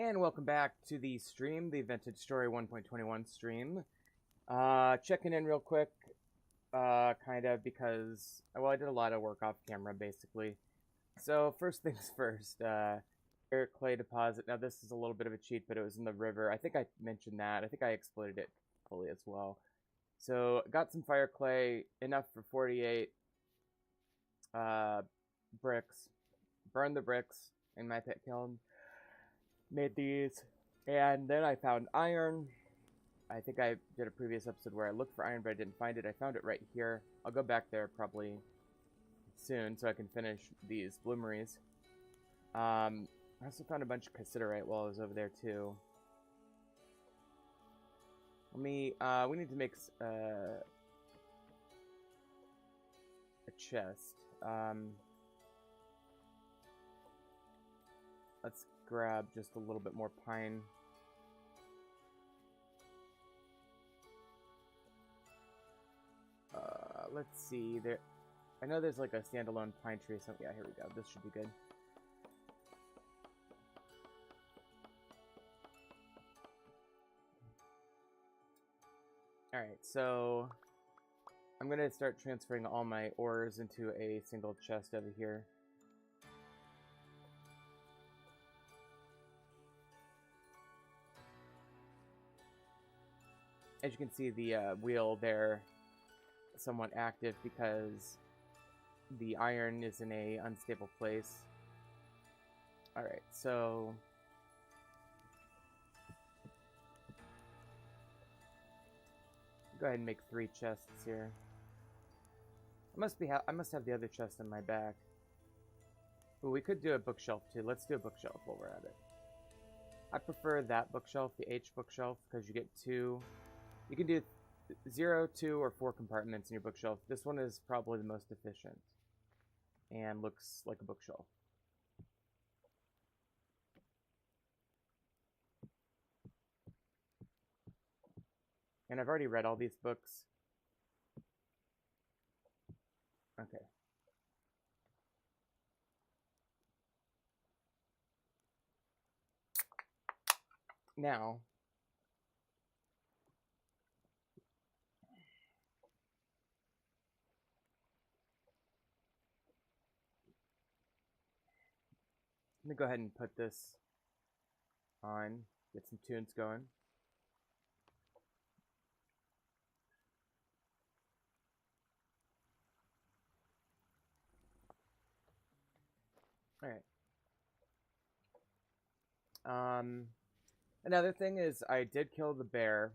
And welcome back to the stream, the Vintage Story 1.21 stream. Checking in real quick, kind of, because, well, I did a lot of work off camera, basically. So, first things first, air clay deposit. Now, this is a little bit of a cheat, but it was in the river. I think I mentioned that. I think I exploited it fully as well. So, got some fire clay, enough for 48 bricks. Burned the bricks in my pit kiln. Made these, and then I found iron. I think I did a previous episode where I looked for iron, but I didn't find it. I found it right here. I'll go back there probably soon so I can finish these bloomeries. I also found a bunch of cassiterite while I was over there too. We need to make a chest. Let's grab just a little bit more pine. Let's see. I know there's like a standalone pine tree. So yeah, here we go. This should be good. All right, so I'm gonna start transferring all my ores into a single chest over here. As you can see, the wheel there somewhat active because the iron is in a unstable place. Alright, so go ahead and make 3 chests here. I must have the other chest in my back. Ooh, we could do a bookshelf too. Let's do a bookshelf while we're at it. I prefer that bookshelf, the H bookshelf, because you get 2. You can do 0, 2, or 4 compartments in your bookshelf. This one is probably the most efficient and looks like a bookshelf. And I've already read all these books. Okay. Now, let me go ahead and put this on, get some tunes going. Alright. Another thing is I did kill the bear.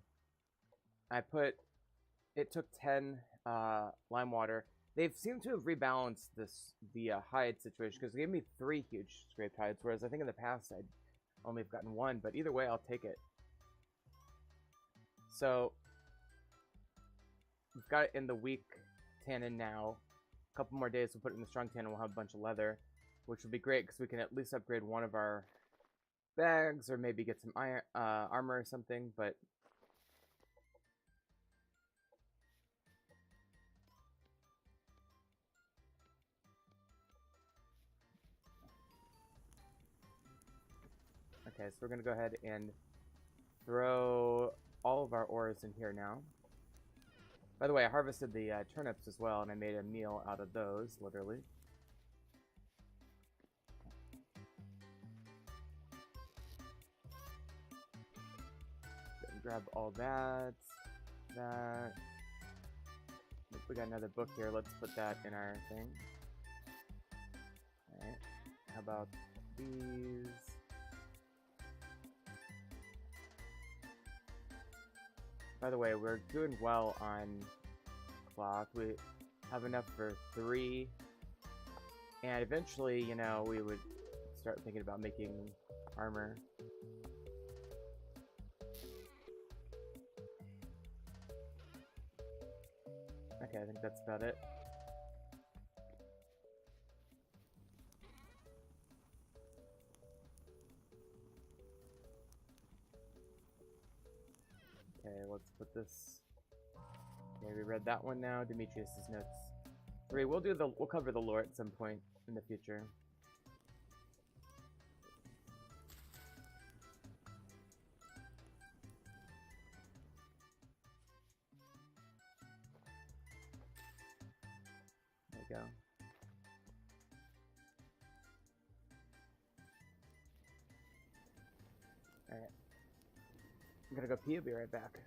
It took 10 lime water. They've seemed to have rebalanced the hide situation, because they gave me 3 huge scraped hides, whereas I think in the past I'd only have gotten 1, but either way I'll take it. So we've got it in the weak tannin now. A couple more days we'll put it in the strong tannin, we'll have a bunch of leather, which will be great because we can at least upgrade one of our bags or maybe get some iron, armor or something, but okay, so we're going to go ahead and throw all of our ores in here now. By the way, I harvested the turnips as well, and I made a meal out of those, literally. Grab all that. We got another book here. Let's put that in our thing. Alright. How about these? By the way, we're doing well on cloth. We have enough for 3. And eventually, you know, we would start thinking about making armor. Okay, I think that's about it. Okay, let's put this. Okay, we read that one now. Demetrius's notes. 3. We'll cover the lore at some point in the future. go. Alright. I'm gonna go pee, I'll be right back.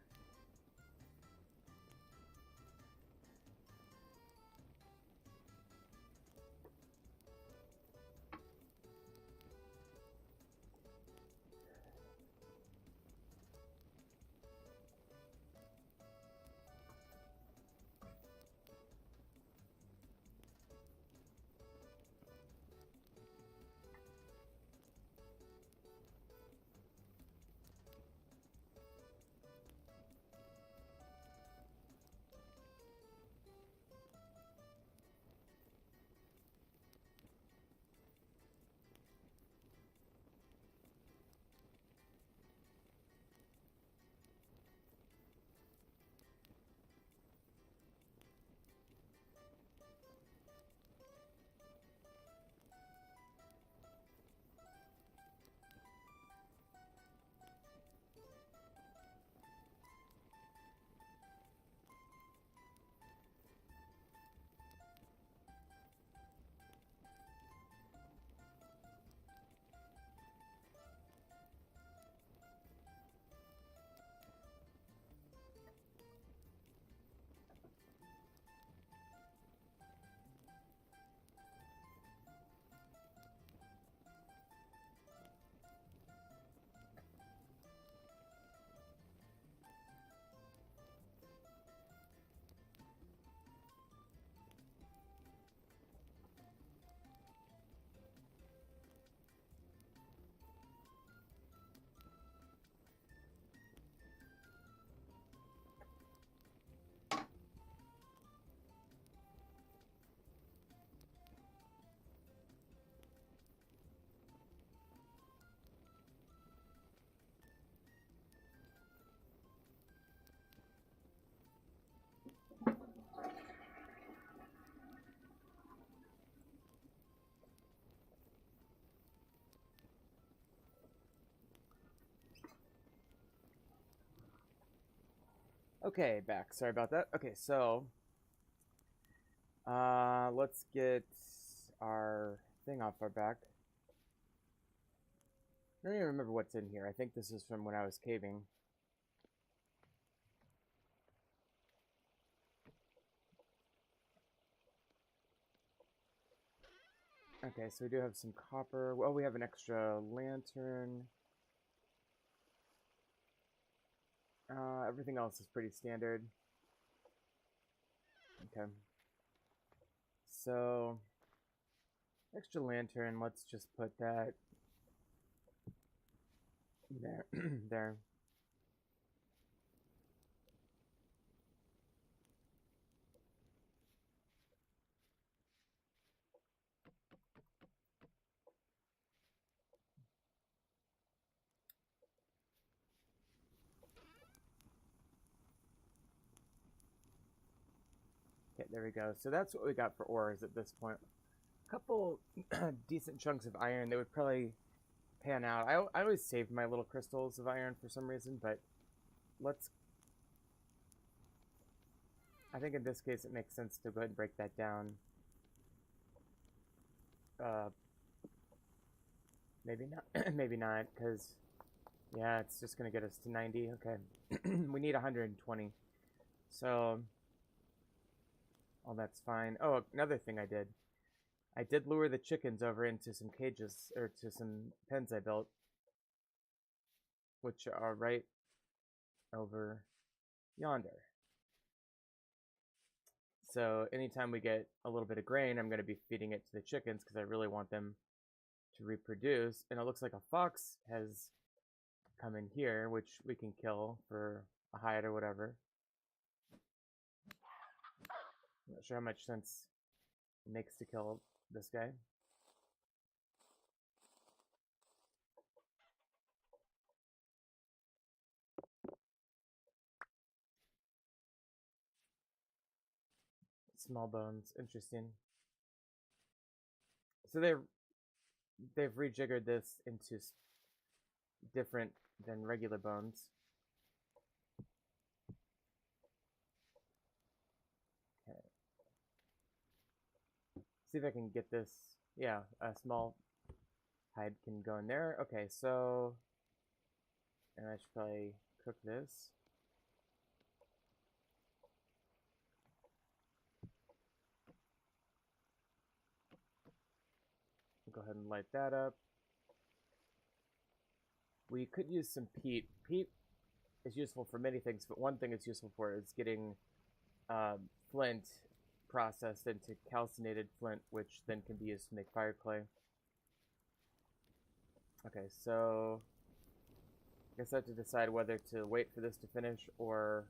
Okay, back. Sorry about that. Okay, so let's get our thing off our back. I don't even remember what's in here. I think this is from when I was caving. Okay, so we do have some copper. Well, we have an extra lantern. Everything else is pretty standard. Okay. So, extra lantern, let's just put that there. There. Okay, there we go. So that's what we got for ores at this point. A couple decent chunks of iron that would probably pan out. I always save my little crystals of iron for some reason, but let's... I think in this case it makes sense to go ahead and break that down. Maybe not, maybe not, because, yeah, it's just going to get us to 90. Okay. We need 120. So, oh, that's fine. Oh, another thing I did lure the chickens over into some cages, or to some pens I built, which are right over yonder. So anytime we get a little bit of grain, I'm going to be feeding it to the chickens because I really want them to reproduce. And it looks like a fox has come in here, which we can kill for a hide or whatever. I'm not sure how much sense it makes to kill this guy. Small bones, interesting. So they've rejiggered this into different than regular bones. Okay. See if I can get this. Yeah, a small hide can go in there. Okay, so... And I should probably cook this. Go ahead and light that up. We could use some peat. Peat is useful for many things, but one thing it's useful for is getting flint processed into calcinated flint, which then can be used to make fire clay. Okay, so I guess I have to decide whether to wait for this to finish or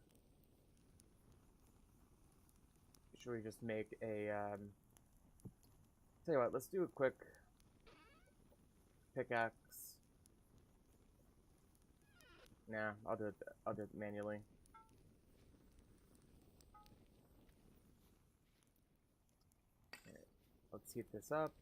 should we just make a tell you what, let's do a quick pickaxe. Nah, I'll do it manually. Okay, let's heat this up.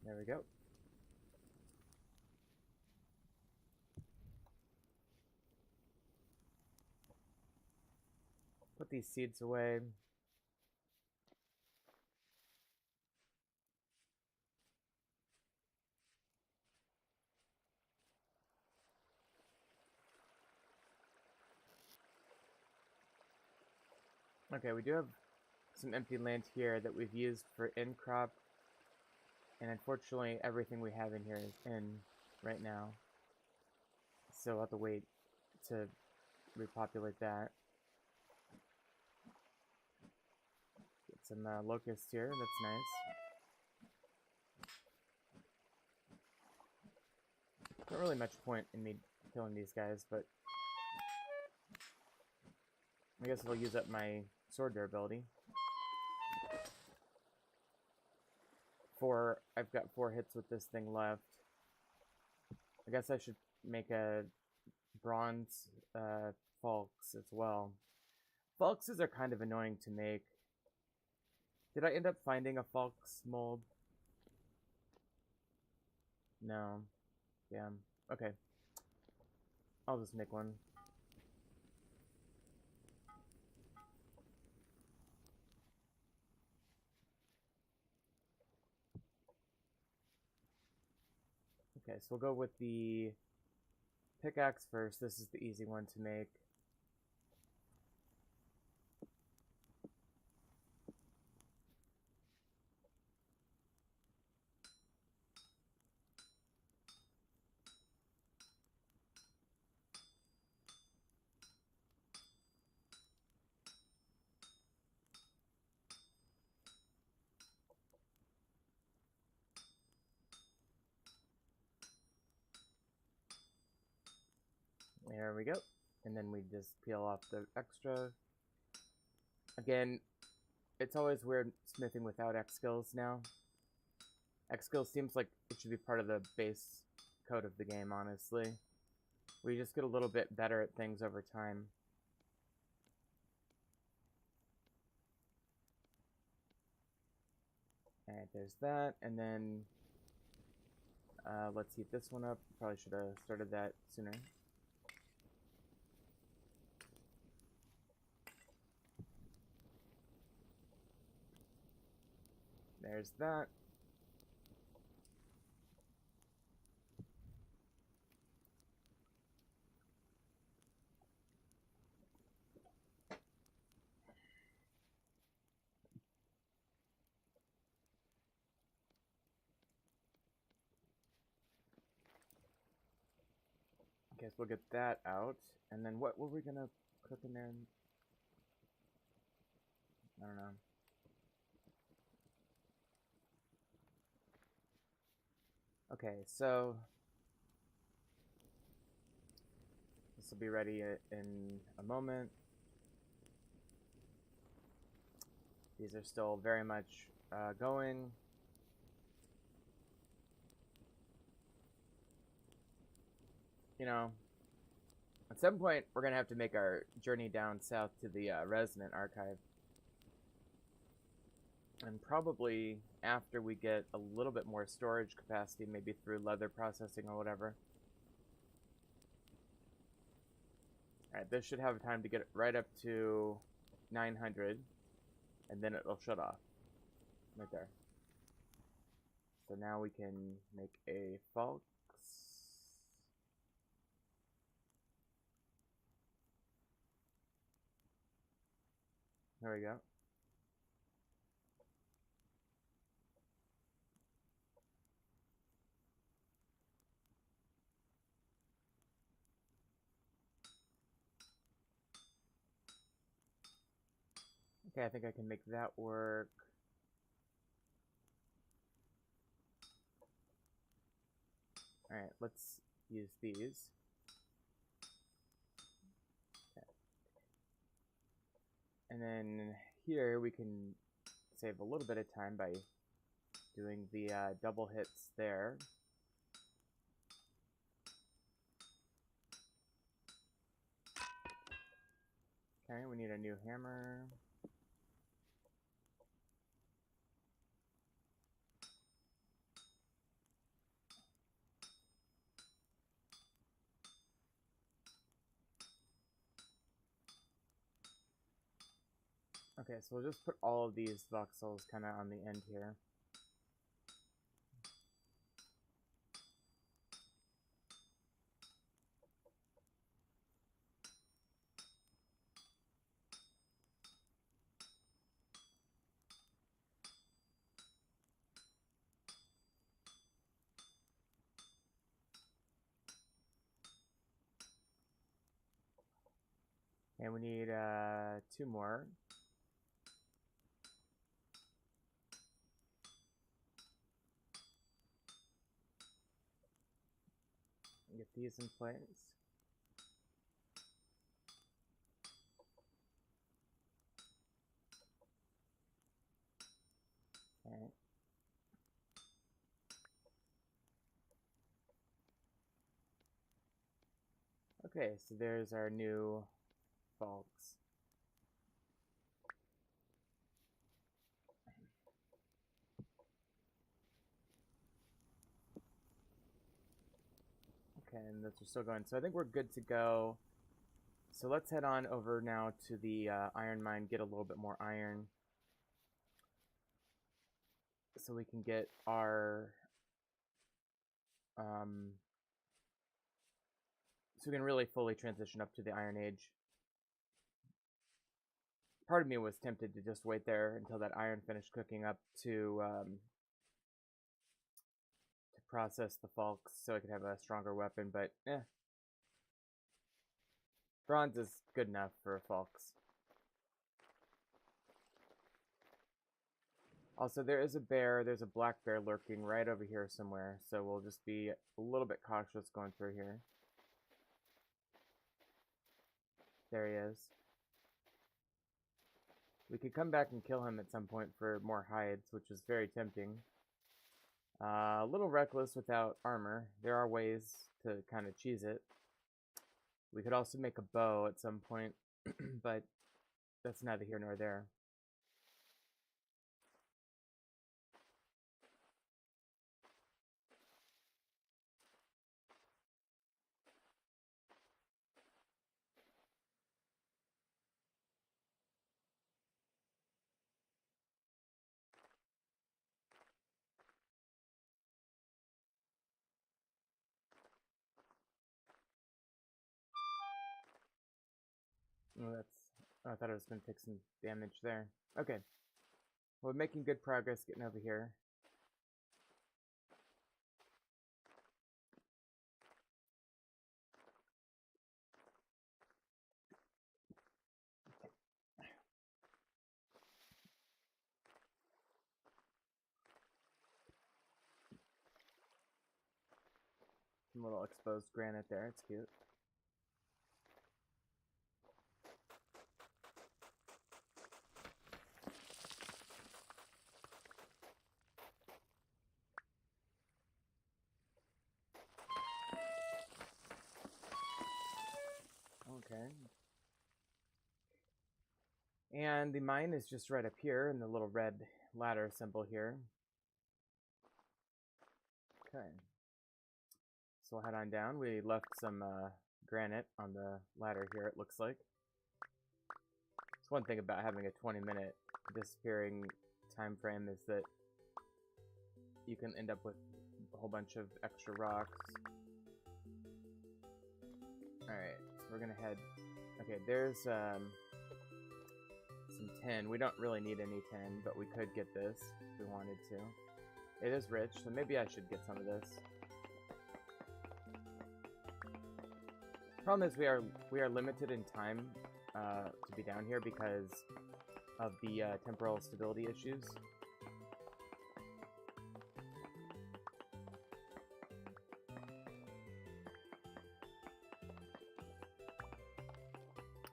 There we go. Put these seeds away. Okay, we do have some empty land here that we've used for in crop, and unfortunately everything we have in here is in right now, so I'll have to wait to repopulate that. Get some locusts here, that's nice. Not really much point in me killing these guys, but I guess I'll use up my sword durability. I've got 4 hits with this thing left. I guess I should make a bronze falx as well. Falxes are kind of annoying to make. Did I end up finding a falx mold? No. Yeah. Okay. I'll just make one. Okay, so we'll go with the pickaxe first. This is the easy one to make. There we go. And then we just peel off the extra. Again, it's always weird smithing without X skills now. X skills seems like it should be part of the base code of the game, honestly. We just get a little bit better at things over time. Alright, there's that. And then let's heat this one up. Probably should have started that sooner. There's that. Okay, so we'll get that out. And then what were we gonna cook in there? I don't know. Okay, so this will be ready in a moment. These are still very much going. You know, at some point we're gonna have to make our journey down south to the Resonant Archive. And probably after we get a little bit more storage capacity, maybe through leather processing or whatever. Alright, this should have time to get it right up to 900, and then it'll shut off. Right there. So now we can make a Falx. There we go. Okay, I think I can make that work. Alright, let's use these. Okay. And then here we can save a little bit of time by doing the double hits there. Okay, we need a new hammer. Okay, so we'll just put all of these voxels kind of on the end here. And we need 2 more. Get these in place. Okay. Okay, so there's our new Falx. Okay, and those are still going. So I think we're good to go. So let's head on over now to the iron mine, get a little bit more iron. So we can get our... so we can really fully transition up to the Iron Age. Part of me was tempted to just wait there until that iron finished cooking up to process the Falx so I could have a stronger weapon, but bronze is good enough for a Falx. Also, there is a bear. There's a black bear lurking right over here somewhere, so we'll just be a little bit cautious going through here. There he is. We could come back and kill him at some point for more hides, which is very tempting. A little reckless without armor. There are ways to kind of cheese it. We could also make a bow at some point, but that's neither here nor there. Oh, I thought I was going to take some damage there. Okay. We're making good progress getting over here. Some little exposed granite there. It's cute. Okay. And the mine is just right up here in the little red ladder symbol here. Okay. So we'll head on down. We left some granite on the ladder here, it looks like. It's one thing about having a 20-minute disappearing time frame is that you can end up with a whole bunch of extra rocks. Alright, so we're gonna head... Okay, there's some tin. We don't really need any tin, but we could get this if we wanted to. It is rich, so maybe I should get some of this. Problem is we are limited in time to be down here because of the temporal stability issues.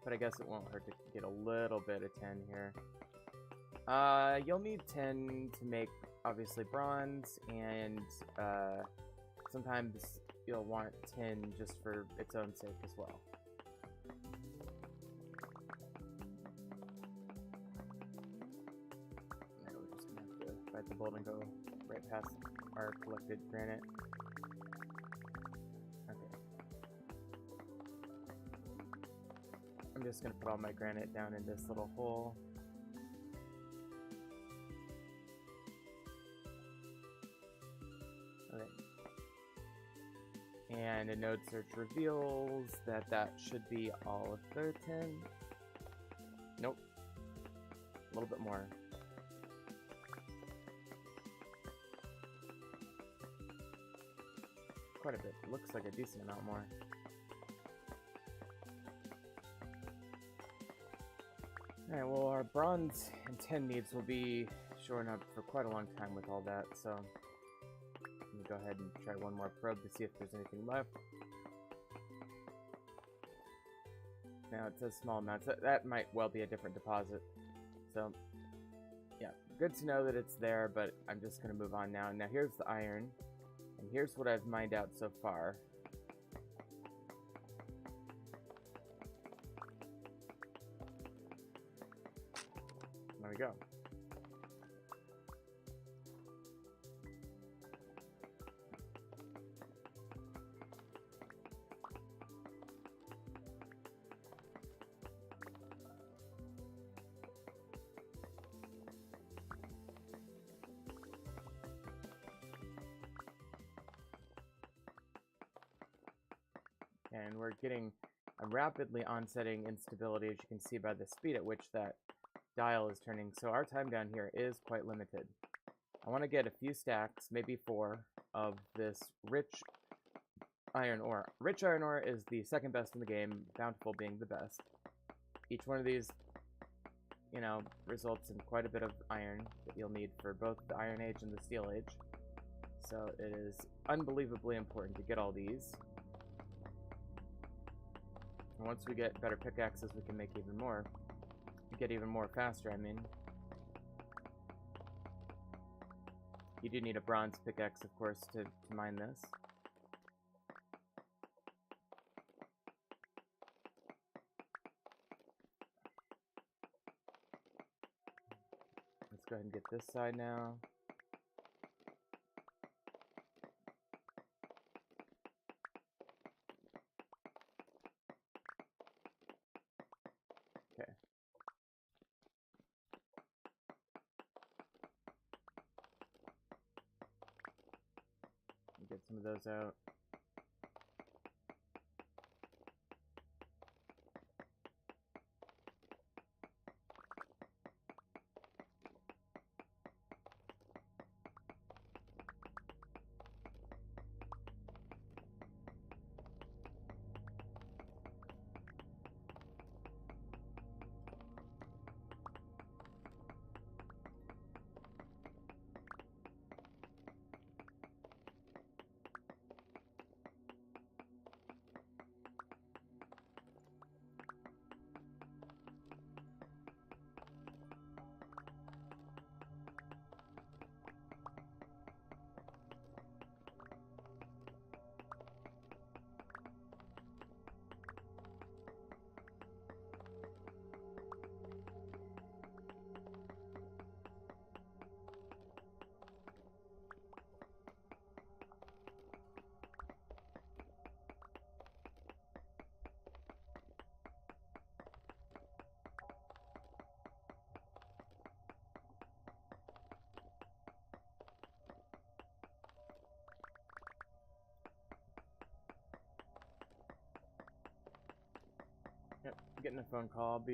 But I guess it won't hurt to get a little bit of tin here. You'll need tin to make, obviously, bronze, and sometimes you'll want tin just for its own sake as well. Now we're just gonna have to fight the bolt and go right past our collected granite. Okay. I'm just gonna put all my granite down in this little hole. Okay. And a node search reveals that that should be all of their tin. Nope. A little bit more. Quite a bit. It looks like a decent amount more. Alright, well, our bronze and tin needs will be showing up for quite a long time with all that, so let me go ahead and try one more probe to see if there's anything left. Now it says small amounts. That might well be a different deposit. So, yeah, good to know that it's there, but I'm just going to move on now. Now here's the iron, and here's what I've mined out so far. There we go. And we're getting a rapidly onsetting instability, as you can see by the speed at which that dial is turning. So our time down here is quite limited. I want to get a few stacks, maybe 4, of this rich iron ore. Rich iron ore is the second best in the game, Bountiful being the best. Each one of these, you know, results in quite a bit of iron that you'll need for both the Iron Age and the Steel Age. So it is unbelievably important to get all these. And once we get better pickaxes, we can make even more. Get even more faster, I mean. You do need a bronze pickaxe, of course, to mine this. Let's go ahead and get this side now. Okay. Get some of those out. getting a phone call. I'll be